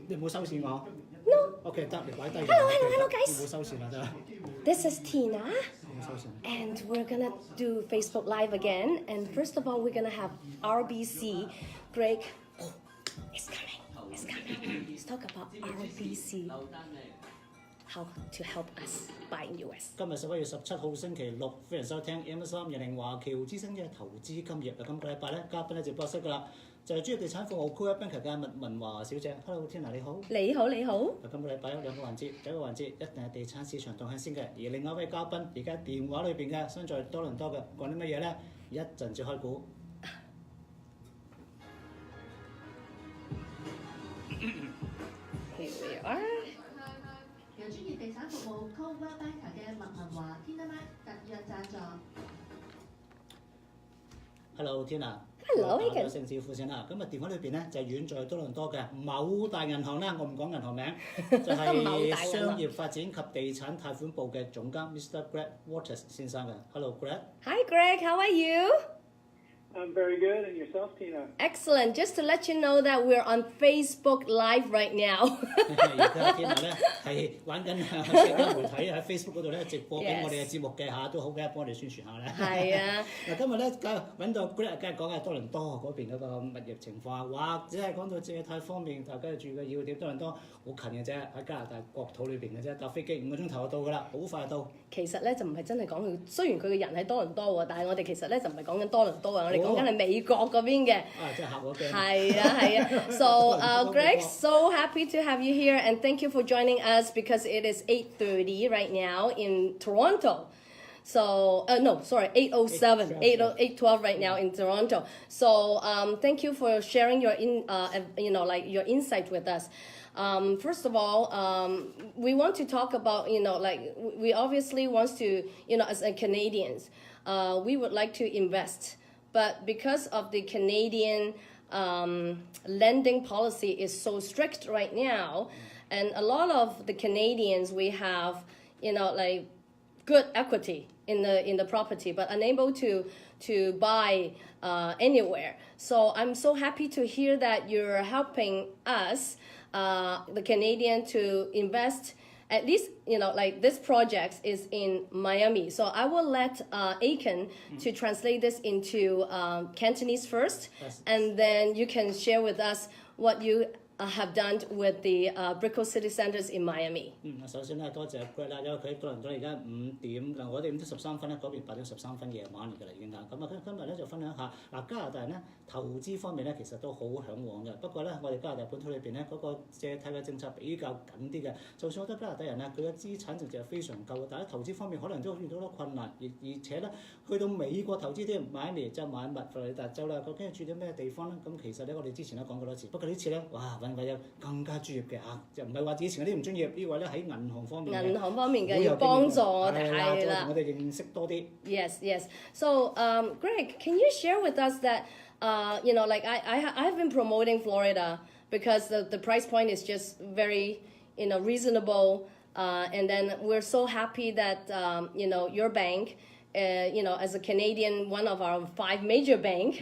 你冇收錢我 No. OK 得，你擺低。Hello, guys. 冇收錢啦，得。This is Tina, 冇收錢。 and we're gonna do Facebook Live again. And first of all, we're gonna have RBC break. Oh, it's coming. It's coming. Let's talk about RBC. How to help us buy in US. 今日11月17號星期六，歡迎收聽 M320華僑之聲嘅投資今日。今個禮拜咧，嘉賓咧直播室噶啦，就係專業地產服務區一賓嘅麥文華小姐。Hello， 天娜你好。你好，你好。今個禮拜有兩個環節，第一個環節一定係地產市場動向先嘅，而另外一位嘉賓而家電話裏邊嘅身在多倫多嘅講啲乜嘢咧？一陣至開估。Here we are. 由專業地產服務 Coldwell Banker 嘅麥文華 tinamak 特約贊助。Hello， 天娜。Hello，打咗姓氏副先啦。咁啊電話裏邊咧就係遠在多倫多嘅某大銀行啦，我唔講銀行名，就係商業發展及地產貸款部嘅總監 Mr. Greg Waters 先生嘅。Hello Greg。Hi Greg, how are you? I'm very good, and yourself, Tina? Excellent. Just to let you know that we're on Facebook Live right now. 而家天娜咧係玩緊社交媒體喺 Facebook 嗰度咧直播緊我哋嘅節目嘅嚇，都好嘅，幫我哋宣傳下咧。係啊。嗱，今日咧揾到 Greg， 梗係講下多倫多嗰邊嗰個物業情況，或者係講到借貸方面，大家住嘅要點多倫多好近嘅啫，喺加拿大國土裏邊嘅啫，搭飛機5個鐘頭就到㗎啦，好快到。其實咧就唔係真係講佢，雖然佢嘅人喺多倫多喎，但係我哋其實咧就唔係講緊多倫多啊，我哋講緊係美國嗰邊嘅。即係客嗰邊。係啊係啊。So Greg, so happy to have you here and thank you for joining us because it is 8:30 right now in Toronto. So no, sorry, 8:07, 8:12 right now in Toronto. So thank you for sharing your your insight with us. First of all, we want to talk about, we obviously want to, as a Canadians, we would like to invest. But because of the Canadian lending policy is so strict right now, and a lot of the Canadians, we have, good equity in the property, but unable to buy anywhere. So I'm so happy to hear that you're helping us, the Canadian, to invest. At least, this project is in Miami. So I will let Aiken to translate this into Cantonese first, and then you can share with us what you have done with the Brickell City Centre in Miami. 首先咧多謝 Greg 啦，因為佢多倫多而家5點，嗱我哋5點13分咧，嗰邊8點13分夜晚嚟㗎啦已經啦。咁啊今日咧就分享下嗱加拿大人咧投資方面咧其實都好嚮往嘅，不過咧我哋加拿大本土裏邊咧嗰個借貸嘅政策比較緊啲嘅，就算好多加拿大人咧佢嘅資產淨值係非常夠嘅，但係投資方面可能都遇到好多困難，而且咧去到美國投資添，邁阿密即係邁阿密佛羅里達州啦，究竟住啲咩地方咧？咁其實咧我哋之前都講過多次，不過呢次咧哇揾位有更加專業嘅嚇，就唔係話以前嗰啲唔專業，呢位咧喺銀行方面嘅要幫助我哋係啦，我哋認識多啲。Yes, yes. So, Greg, can you share with us that, I've been promoting Florida because the price point is just very, reasonable, and then we're so happy that, your bank, as a Canadian, one of our 5 major banks,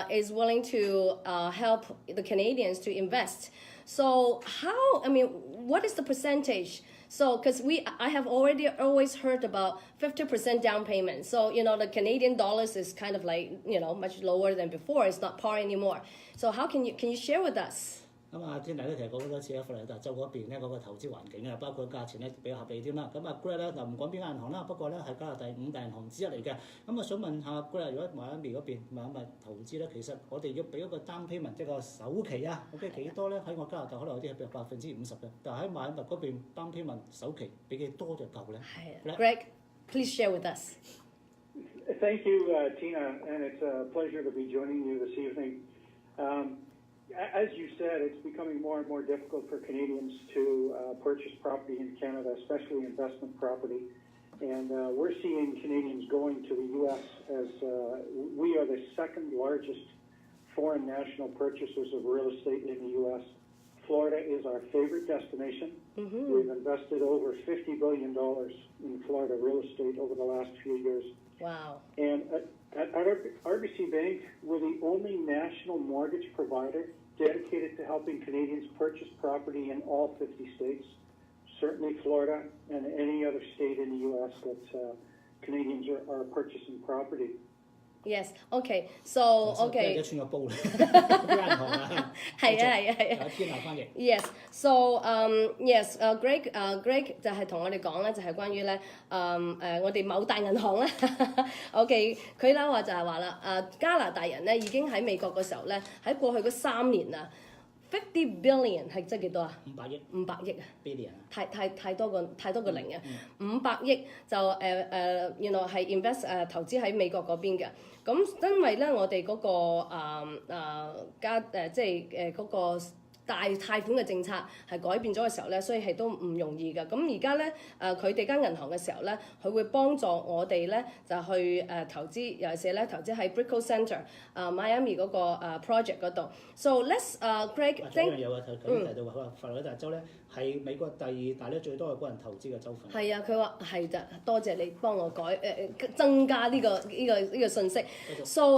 is willing to help the Canadians to invest. So what is the percentage? So, because I have always heard about 50% down payment. So, the Canadian dollars is kind of much lower than before. It's not par anymore. So, how can you share with us? 咁啊，天麗咧其實講好多次喺佛羅里達州嗰邊咧嗰個投資環境啊，包括價錢咧比較合理添啦。咁啊 Greg 咧就唔講邊間銀行啦，不過咧係加拿大5大銀行之一嚟嘅。咁啊想問下 Greg， 如果邁阿密嗰邊邁阿密投資咧，其實我哋要俾一個down payment，即係個首期啊，咁幾多咧？喺我加拿大可能有啲係50%嘅，但係喺邁阿密嗰邊down payment首期俾幾多就夠咧？係 Greg, please share with us. Thank you, Tina, and it's a pleasure to be joining you this evening. As you said, it's becoming more and more difficult for Canadians to purchase property in Canada, especially investment property. And we're seeing Canadians going to the U.S. as we are the second largest foreign national purchasers of real estate in the U.S. Florida is our favorite destination. Mm-hmm. We've invested over $50 billion in Florida real estate over the last few years. Wow. And at RBC Bank, we're the only national mortgage provider dedicated to helping Canadians purchase property in all 50 states, certainly Florida and any other state in the U.S. that Canadians are purchasing property. Yes. Okay. So 一 okay. 串個煲嚟，啲銀行啊，係啊係啊係啊。有天下翻譯。Yes. So yes. Greg 就係同我哋講咧，就係關於咧我哋某大銀行咧，OK 佢咧話就係話啦，加拿大人咧已經喺美國嘅時候咧，喺過去嗰3年啊，50 billion 係即係幾多啊500億。500億啊 billion 啊。太多個零啊，500億就原來係 invest 投資喺美國嗰邊嘅。咁因為咧，我哋嗰個即係嗰個大貸款嘅政策係改變咗嘅時候咧，所以係都唔容易嘅。咁而家咧佢哋間銀行嘅時候咧，佢會幫助我哋咧就去投資，尤其是咧投資喺 Brickell Centre Miami 嗰個project 嗰度。So let's Greg 仲有一樣嘢喎，頭先提到話，佢話佛羅里達州咧係美國第2大咧最多嘅個人投資嘅州份。係啊，佢話係咋，多謝你幫我增加呢個信息。So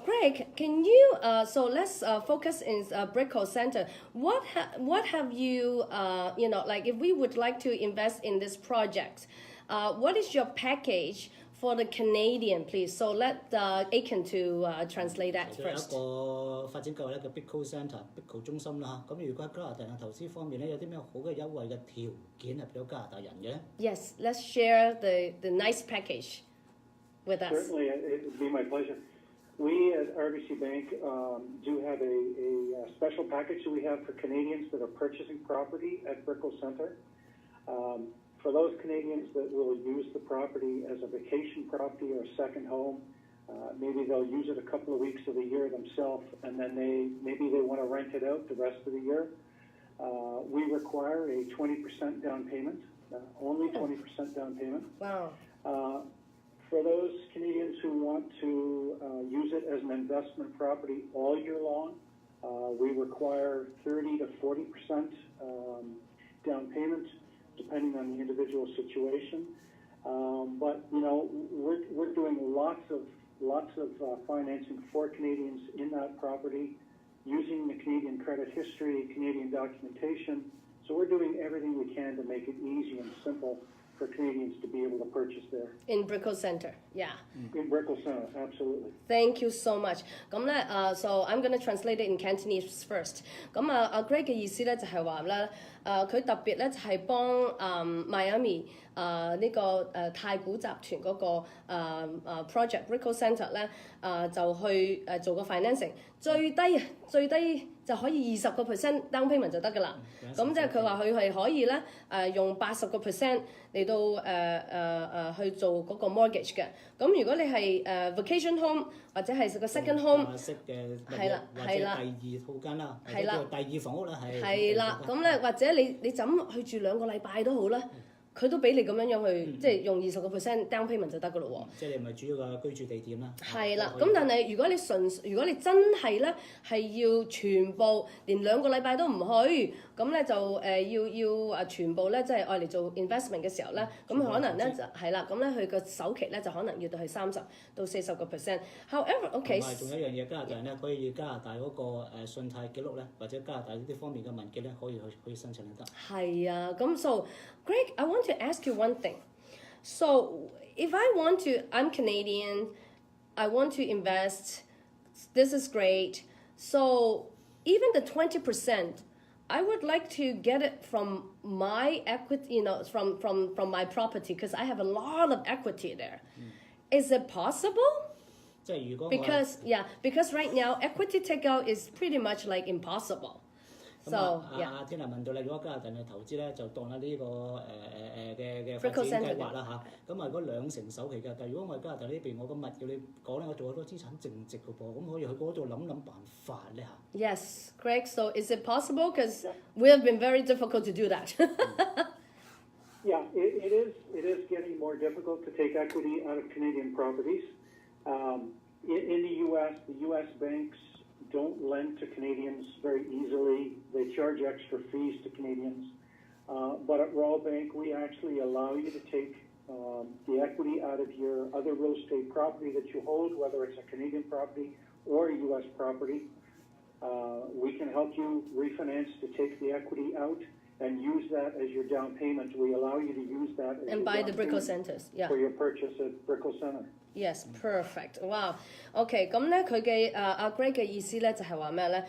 Greg, can you so let's focus in Brickell Centre. What have you like if we would like to invest in this project, what is your package for the Canadian, please? So let Aiken to translate that 有一 first. 個發展計劃咧叫 Brickell Centre 中心啦嚇，咁如果喺加拿大嘅投資方面咧，有啲咩好嘅優惠嘅條件係俾到加拿大人嘅咧？ Yes, let's share the nice package with us. Certainly, it would be my pleasure. We at RBC Bank do have a special package that we have for Canadians that are purchasing property at Brickell Centre. For those Canadians that will use the property as a vacation property or a second home, maybe they'll use it a couple of weeks of the year themselves, and then maybe they want to rent it out the rest of the year. We require a 20% down payment, only 20% down payment. Wow. For those Canadians who want to use it as an investment property all year long, we require 30 to 40% down payment, depending on the individual situation. But we're doing lots of financing for Canadians in that property, using the Canadian credit history, Canadian documentation. So we're doing everything we can to make it easy and simple for Canadians to be able to purchase there. In Brickell Centre, yeah. In Brickell Centre, absolutely. Thank you so much. 咁咧so I'm going to translate it in Cantonese first. 咁Greg 嘅意思咧就係話咧，佢特別咧就係幫Miami 呢個太古集團嗰個project Brickell Centre 咧就去做個 financing，最低就可以20% down payment 就得㗎啦。咁即係佢話佢係可以咧用80% 嚟到去做嗰個 mortgage 嘅。咁如果你係vacation home 或者係個 second home， 係啦係啦，第2套間啦，係啦，第2房屋啦係。係啦，咁咧或者你就咁去住2個禮拜都好啦。佢都俾你咁樣去，即係用20% down payment 就得㗎咯喎。即係你唔係主要嘅居住地點啦。係啦，咁但係如果你真係咧係要全部連2個禮拜都唔去，咁咧就要全部咧即係愛嚟做 investment 嘅時候咧，咁可能咧就係啦，咁咧佢個首期咧就可能要到係30到40%。However， OK。同埋仲有一樣嘢，加拿大人咧可以加拿大嗰個信貸記錄咧，或者加拿大呢啲方面嘅文件咧，可以申請得。係啊，咁 so Greg, I want to ask you one thing. So if I'm Canadian, I want to invest, this is great. So even the 20%, I would like to get it from my equity, from my property, because I have a lot of equity there. Is it possible? Because right now equity takeout is pretty much like impossible. 咁天娜問到你，如果加拿大嘅投資咧，就當喺呢個嘅發展計劃啦嚇。咁如果2成首期嘅，但係如果我係加拿大呢邊，我個物業你講咧，我做好多資產淨值嘅噃，咁可以去嗰度諗辦法咧嚇。Yes, Greg. So is it possible? Because we have been very difficult to do that. Yeah, it is getting more difficult to take equity out of Canadian properties. In the U.S. banks don't lend to Canadians very easily. They charge extra fees to Canadians. But at Royal Bank, we actually allow you to take the equity out of your other real estate property that you hold, whether it's a Canadian property or a U.S. property. We can help you refinance to take the equity out and use that as your down payment. We allow you to use that as And your buy down the Brickell payment centers, yeah. for your purchase at Brickell Centre. Yes, perfect. Wow. OK， 咁咧佢嘅阿 Greg 嘅意思咧就係話咩咧？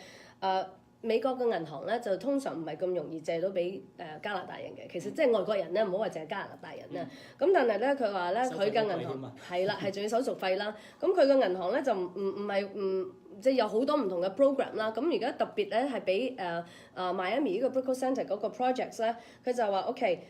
美國嘅銀行咧就通常唔係咁容易借到俾加拿大人嘅，其實即係外國人咧，唔好話淨係加拿大人啦。咁但係咧佢話咧佢嘅銀行係啦，係仲要手續費啦。咁佢嘅銀行咧就唔即係有好多唔同嘅 program 啦。咁而家特別咧係俾Miami 呢個 Brickell Centre 嗰個 projects 咧，佢就話 OK。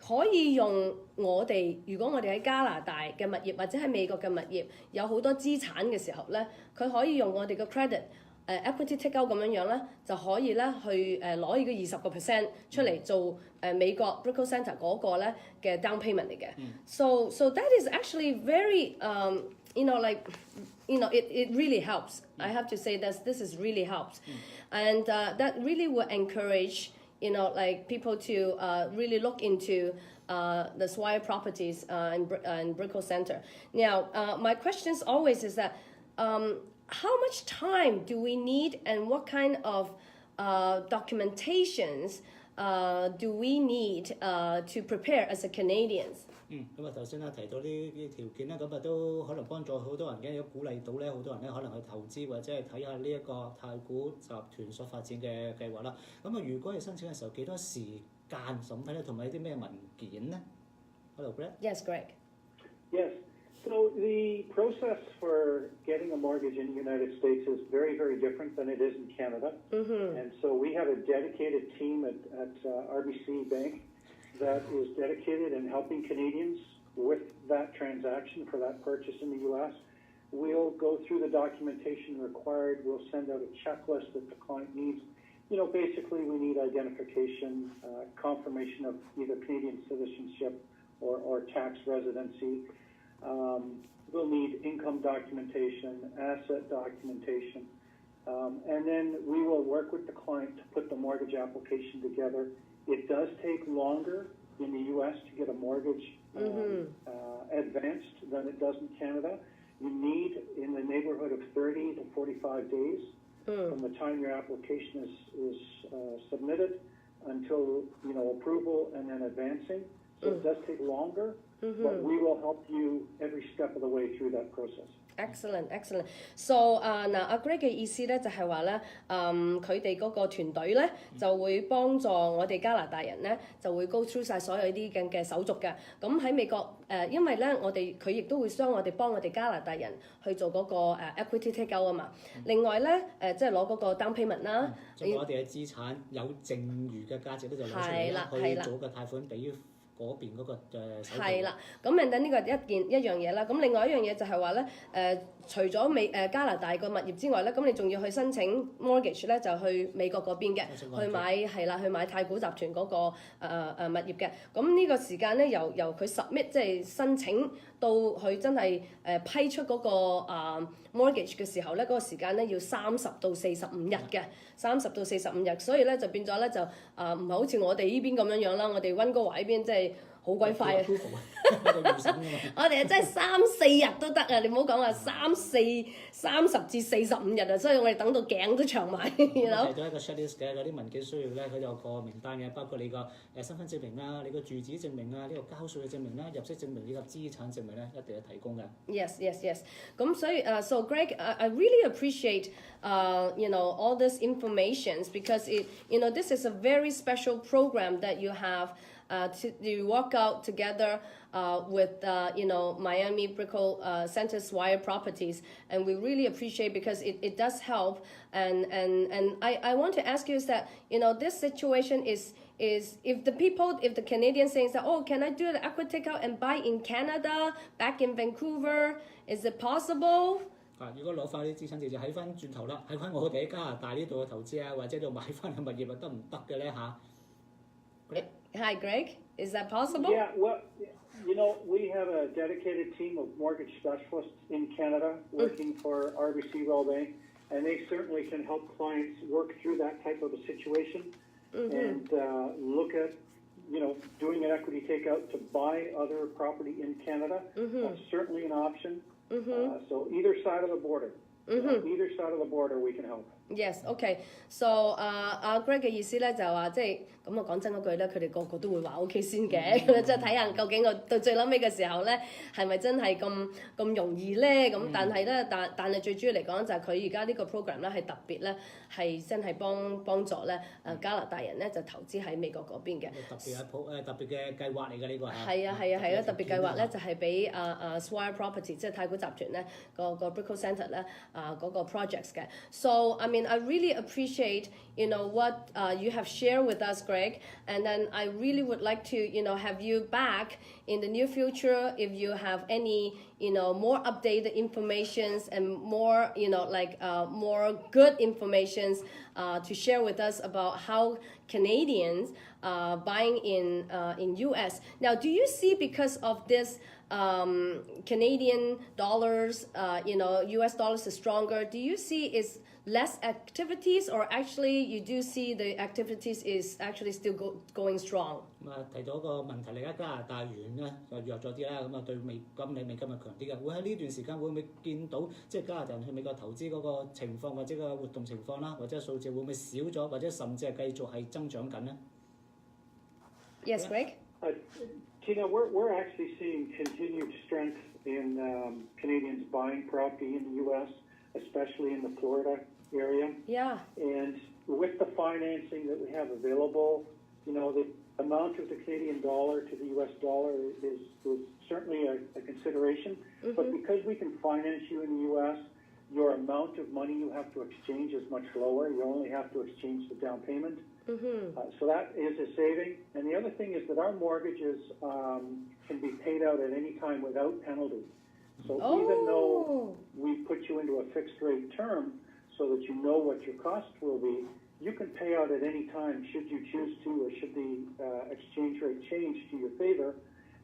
可以用我哋，如果我哋喺加拿大嘅物業或者喺美國嘅物業有好多資產嘅時候咧，佢可以用我哋嘅 credit。equity take out 咁樣咧，就可以咧去攞呢個20% 出嚟做美國 Brickell Centre 嗰個咧嘅 down payment 嚟嘅。So that is actually very it really helps. I have to say that this is really helps, and that really will encourage people to really look into the Swire properties and Brickell Centre. Now, my question always is that. How much time do we need and what kind of documentations do we need to prepare as a Canadians? 咁啊頭先提到呢條件咧，咁啊都可能幫助好多人嘅，有鼓勵到咧好多人咧可能去投資或者係睇下呢一個太古集團所發展嘅計劃啦。咁啊，如果係申請嘅時候幾多時間審批咧，同埋啲咩文件咧 ？Hello, Greg. Yes, Greg. Yes. So the process for getting a mortgage in the United States is very, very different than it is in Canada. And so we have a dedicated team at RBC Bank that is dedicated in helping Canadians with that transaction for that purchase in the U.S. We'll go through the documentation required. We'll send out a checklist that the client needs. Basically we need identification, confirmation of either Canadian citizenship or tax residency. We'll need income documentation, asset documentation, and then we will work with the client to put the mortgage application together. It does take longer in the U.S. to get a mortgage advanced than it does in Canada. You need in the neighborhood of 30 to 45 days from the time your application is submitted until approval and then advancing. So it does take longer. But we will help you every step of the way through that process. Excellent. So 阿 Greg 嘅意思咧就係話咧，佢哋嗰個團隊咧就會幫助我哋加拿大人咧就會 go through 晒所有啲嘅手續嘅。咁喺美國因為咧佢亦都會幫我哋加拿大人去做嗰個equity take out 啊嘛。另外咧即係攞嗰個 down payment 啦。將我哋嘅資產有剩餘嘅價值咧就攞出嚟啦，去做個貸款俾。嗰邊嗰個手續係啦，咁誒等呢個一樣嘢啦。咁另外一樣嘢就係話咧除咗加拿大個物業之外咧，咁你仲要去申請 mortgage 咧，就去美國嗰邊嘅，去買太古集團嗰個物業嘅。咁呢個時間咧由佢 submit 即係申請到佢真係批出嗰個mortgage 嘅時候咧，嗰個時間咧要30到45日嘅，30到45日，所以咧就變咗咧就唔係好似我哋呢邊咁樣啦，我哋溫哥華呢邊即係。好鬼快啊！我哋真係3-4日都得啊！你唔好講話30至45日啊，所以我哋等到頸都長埋。睇到一個 checklist 嘅嗰啲文件需要咧，佢有個名單嘅，包括你個身份證明啦、你個住址證明啊、呢個交稅嘅證明啦、入息證明以及資產證明咧，一定要提供嘅。Yes。咁所以so Greg, I really appreciate all this information because this is a very special program that you have. To work out together with Miami Brickell Centre Swire properties, and we really appreciate because it does help. And I want to ask you is that this situation is if the Canadians saying that can I do the equity takeout and buy in Canada back in Vancouver? Is it possible? 如果攞翻啲資產直接喺翻轉頭啦，喺翻我哋喺加拿大呢度嘅投資啊，或者度買翻嘅物業得唔得嘅咧嚇？ Hi, Greg. Is that possible? Yeah, well, we have a dedicated team of mortgage specialists in Canada working for RBC Bank, and they certainly can help clients work through that type of a situation and look at, doing an equity takeout to buy other property in Canada. That's certainly an option. So either side of the border, either side of the border, we can help. Yes, okay. So 阿 Greg 嘅意思咧就係話，即係咁我講真嗰句咧，佢哋個個都會話 OK 先嘅，咁即係睇下究竟我到最撚尾嘅時候咧，係咪真係咁容易咧？咁但係咧，但係最主要嚟講就係佢而家呢個 program 咧係特別咧係真係幫助咧加拿大人咧就投資喺美國嗰邊嘅。特別嘅計劃嚟嘅呢個係。係啊，特別計劃咧就係俾Swire Property 即係太古集團咧個 Brickell Centre 咧嗰個 projects 嘅。So I mean I really appreciate what you have shared with us, Greg, and then I really would like to have you back in the near future if you have any more updated informations and more more good informations to share with us about how Canadians buying in US. Now, do you see because of this Canadian dollars, US dollars is stronger, do you see is less activities or actually you do see the activities is actually still going strong? 提到一個問題，而家加拿大元咧就弱咗啲啦，咁對美金就強啲嘅。會喺呢段時間會唔會見到即係加拿大人去美國投資嗰個情況或者個活動情況啦，或者數字會唔會少咗，或者甚至係繼續係增長緊咧 ？Yes, Greg. Tina, we're actually seeing continued strength in Canadians buying property in the U.S., especially in the Florida area. Yeah. And with the financing that we have available, the amount of the Canadian dollar to the U.S. dollar is certainly a consideration. Mm-hmm. But because we can finance you in the U.S., your amount of money you have to exchange is much lower. You only have to exchange the down payment. Mm-hmm. So that is a saving. And the other thing is that our mortgages can be paid out at any time without penalty. So even though we put you into a fixed rate term so that you know what your cost will be, you can pay out at any time should you choose to or should the exchange rate change to your favor,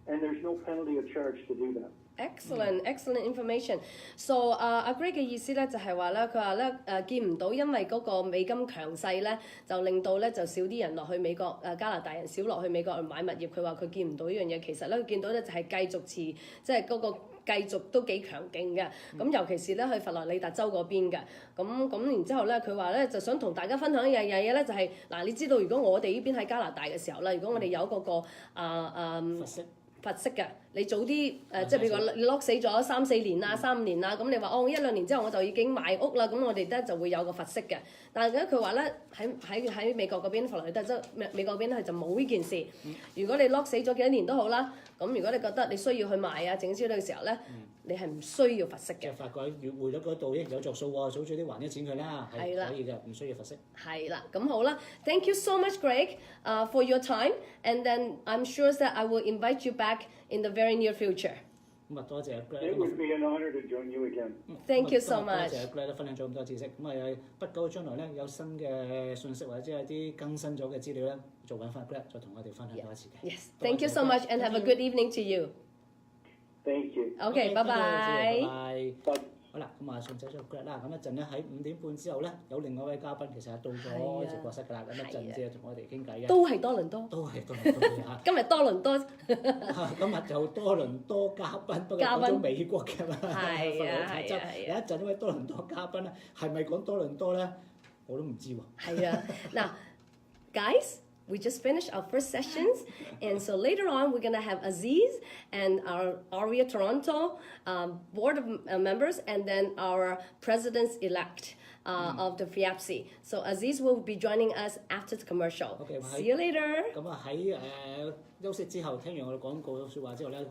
and there's no penalty or charge to do that. Excellent information. So 阿 Greg 嘅意思咧就係話咧，佢話咧見唔到，因為嗰個美金強勢咧，就令到咧就少啲人落去美國加拿大人少落去美國去買物業。佢話佢見唔到呢樣嘢，其實咧佢見到咧就係繼續即係嗰個繼續都幾強勁嘅。咁尤其是咧去佛羅里達州嗰邊嘅。咁然之後咧，佢話咧就想同大家分享一樣嘢咧，就係嗱，你知道如果我哋呢邊喺加拿大嘅時候咧，如果我哋有嗰個罰息嘅，你早啲即係譬如話你 lock 死咗3-4年啊、3-5年啊，咁你話1-2年之後我就已經買屋啦，咁我哋咧就會有個罰息嘅。但係咧佢話咧喺美國嗰邊佛羅里達州美國嗰邊咧就冇呢件事。如果你 lock 死咗幾多年都好啦，咁如果你覺得你需要去賣啊整之類嘅時候咧，你係唔需要罰息嘅。就發覺匯率嗰度有着數喎，早啲還咗錢佢啦，係可以嘅，唔需要罰息。係啦，咁好啦 ，Thank you so much, Greg, for your time, and then I'm sure that I will invite you back in the very near future. 咁啊，多謝 Greg。It would be an honor to join you again. Thank you so much. 多謝 Greg 分享咗咁多知識。咁啊，不久將來咧有新嘅信息或者係啲更新咗嘅資料咧，再揾翻 Greg 再同我哋分享多一次嘅。Yes, thank you so much, and have a good evening to you. Thank you. Okay, bye bye. 好啦，咁啊送走咗 Greg 啦，咁一陣咧喺5點半之後咧，有另外一位嘉賓其實係到咗直播室㗎啦，咁一陣先同我哋傾偈嘅。都係多倫多。嚇。今日多倫多。今日就多倫多嘉賓，不過講咗美國嘅嘛。係啊。有一陣呢位多倫多嘉賓咧，係咪講多倫多咧？我都唔知喎。係啊，嗱 ，guys。We just finished our first sessions, and so later on we're gonna have Aziz and our RBC Toronto board of members, and then our presidents-elect of the FIAPC. So Aziz will be joining us after the commercial. Okay, see you later. 咁啊喺休息之後，聽完我哋廣告説話之後咧，